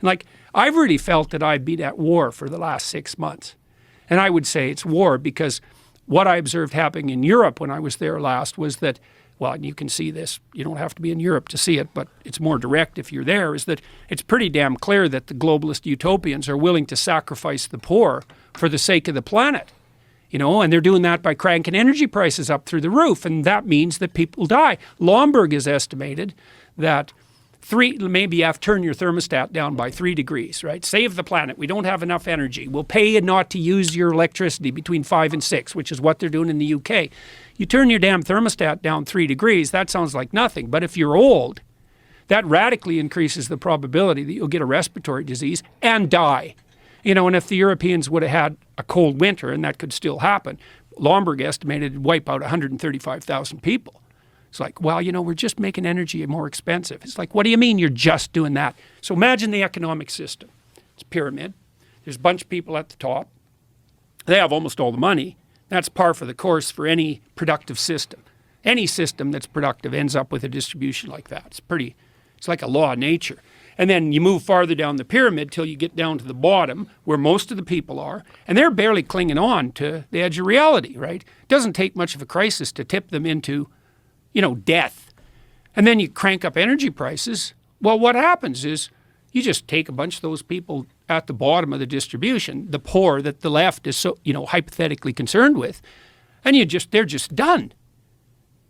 And like, I've really felt that I've been at war for the last 6 months. And I would say it's war because what I observed happening in Europe when I was there last was that, well, and you can see this, you don't have to be in Europe to see it, but it's more direct if you're there, is that it's pretty damn clear that the globalist utopians are willing to sacrifice the poor for the sake of the planet. You know, and they're doing that by cranking energy prices up through the roof, and that means that people die. Lomberg has estimated that maybe you have to turn your thermostat down by 3 degrees, right? Save the planet. We don't have enough energy. We'll pay you not to use your electricity between 5 and 6, which is what they're doing in the UK. You turn your damn thermostat down 3 degrees, that sounds like nothing. But if you're old, that radically increases the probability that you'll get a respiratory disease and die. You know, and if the Europeans would have had a cold winter, and that could still happen, Lomberg estimated it'd wipe out 135,000 people. It's like, well, you know, we're just making energy more expensive. It's like, what do you mean you're just doing that? So imagine the economic system. It's a pyramid. There's a bunch of people at the top. They have almost all the money. That's par for the course for any productive system. Any system that's productive ends up with a distribution like that. It's like a law of nature. And then you move farther down the pyramid till you get down to the bottom where most of the people are, and they're barely clinging on to the edge of reality, right? It doesn't take much of a crisis to tip them into, you know, death. And then you crank up energy prices. Well, what happens is you just take a bunch of those people at the bottom of the distribution, the poor that the left is so, you know, hypothetically concerned with, and they're just done.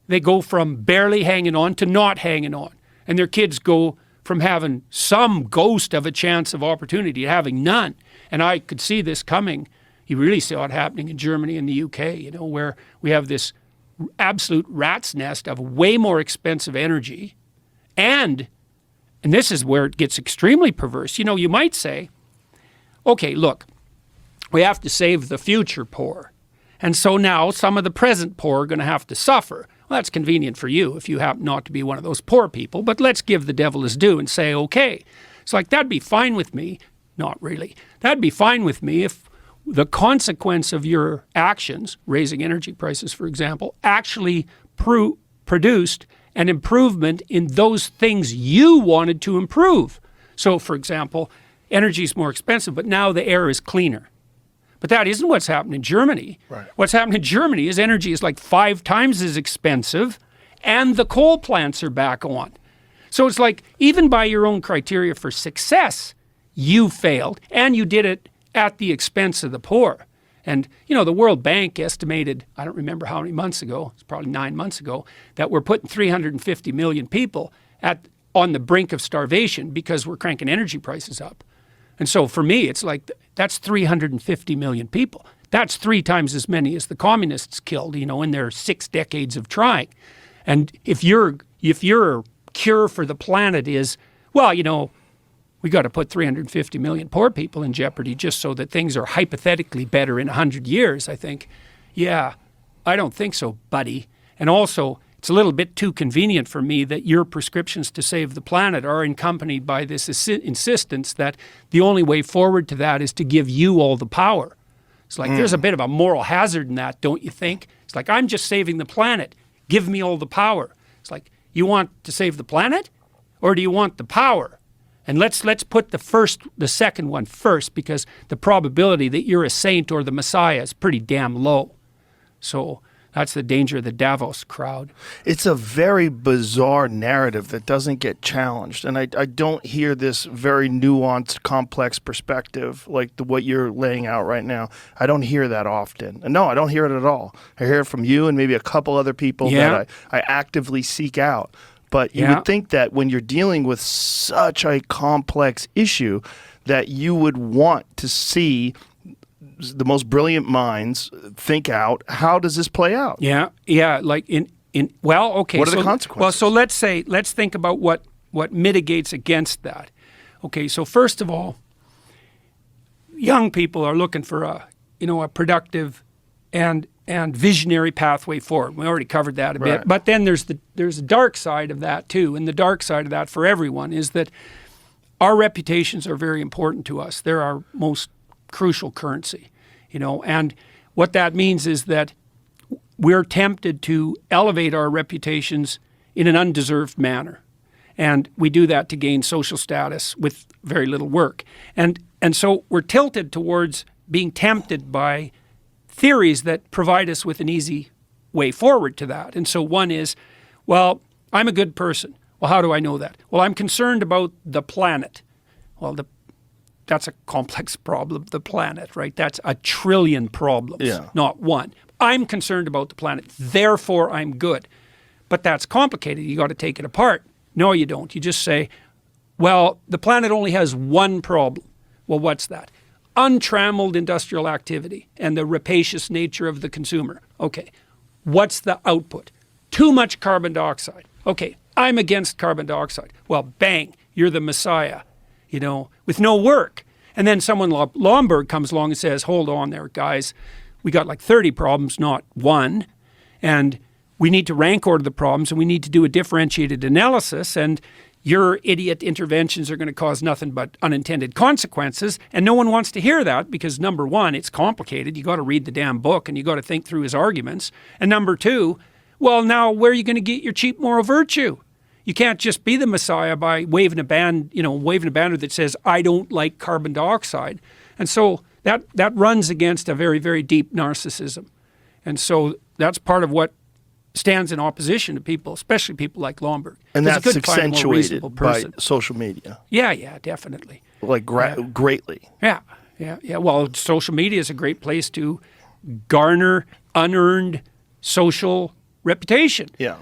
They go from barely hanging on to not hanging on. And their kids go from having some ghost of a chance of opportunity to having none. And I could see this coming. You really saw it happening in Germany and the UK, you know, where we have this absolute rat's nest of way more expensive energy. And this is where it gets extremely perverse. You know, you might say, okay, look, we have to save the future poor. And so now some of the present poor are going to have to suffer. Well, that's convenient for you if you happen not to be one of those poor people, but let's give the devil his due and say, okay. It's like, that'd be fine with me. Not really. That'd be fine with me if the consequence of your actions, raising energy prices, for example, actually produced an improvement in those things you wanted to improve. So, for example, energy is more expensive, but now the air is cleaner. But that isn't what's happened in Germany. Right. What's happened in Germany is energy is like 5 times as expensive, and the coal plants are back on. So it's like, even by your own criteria for success, you failed, and you did it at the expense of the poor. And, you know, the World Bank estimated, I don't remember how many months ago, it's probably 9 months ago, that we're putting 350 million people on the brink of starvation because we're cranking energy prices up. And so for me, it's like, that's 350 million people. That's 3 times as many as the communists killed, you know, in their 6 decades of trying. And if your cure for the planet is, well, you know, we got to put 350 million poor people in jeopardy just so that things are hypothetically better in 100 years, I think, yeah, I don't think so, buddy. And also, it's a little bit too convenient for me that your prescriptions to save the planet are accompanied by this insistence that the only way forward to that is to give you all the power. It's like, there's a bit of a moral hazard in that, don't you think? It's like, I'm just saving the planet. Give me all the power. It's like, you want to save the planet, or do you want the power? And let's put the second one first, because the probability that you're a saint or the Messiah is pretty damn low. So that's the danger of the Davos crowd. It's a very bizarre narrative that doesn't get challenged. And I don't hear this very nuanced, complex perspective like what you're laying out right now. I don't hear that often. And no, I don't hear it at all. I hear it from you and maybe a couple other people that I actively seek out. But you would think that when you're dealing with such a complex issue that you would want to see the most brilliant minds think out, how does this play out? Yeah, like well, okay. What are the consequences? Well, so let's think about what mitigates against that. Okay, so first of all, young people are looking for a productive and visionary pathway forward. We already covered that a bit. But then there's a dark side of that too, and the dark side of that for everyone is that our reputations are very important to us. They're our most crucial currency, and what that means is that we're tempted to elevate our reputations in an undeserved manner. And we do that to gain social status with very little work. And so we're tilted towards being tempted by theories that provide us with an easy way forward to that. And so one is, well, I'm a good person. Well, how do I know that? Well, I'm concerned about the planet. Well, that's a complex problem, the planet, right? That's a trillion problems, not one. I'm concerned about the planet, therefore I'm good. But that's complicated. You got to take it apart. No, you don't. You just say, well, the planet only has one problem. Well, what's that? Untrammeled industrial activity and the rapacious nature of the consumer. Okay, what's the output? Too much carbon dioxide. Okay, I'm against carbon dioxide. Well, bang, you're the messiah, with no work. And then someone like Lomborg comes along and says, hold on there, guys. We got like 30 problems, not one. And we need to rank order the problems, and we need to do a differentiated analysis. And your idiot interventions are going to cause nothing but unintended consequences. And no one wants to hear that because, number one, it's complicated. You got to read the damn book and you got to think through his arguments. And number two, well, now where are you going to get your cheap moral virtue? You can't just be the messiah by waving a banner that says, I don't like carbon dioxide. And so that runs against a very, very deep narcissism. And so that's part of what stands in opposition to people, especially people like Lomborg. And that's accentuated by social media. Yeah, definitely. Like greatly. Yeah. Well, social media is a great place to garner unearned social reputation. Yeah.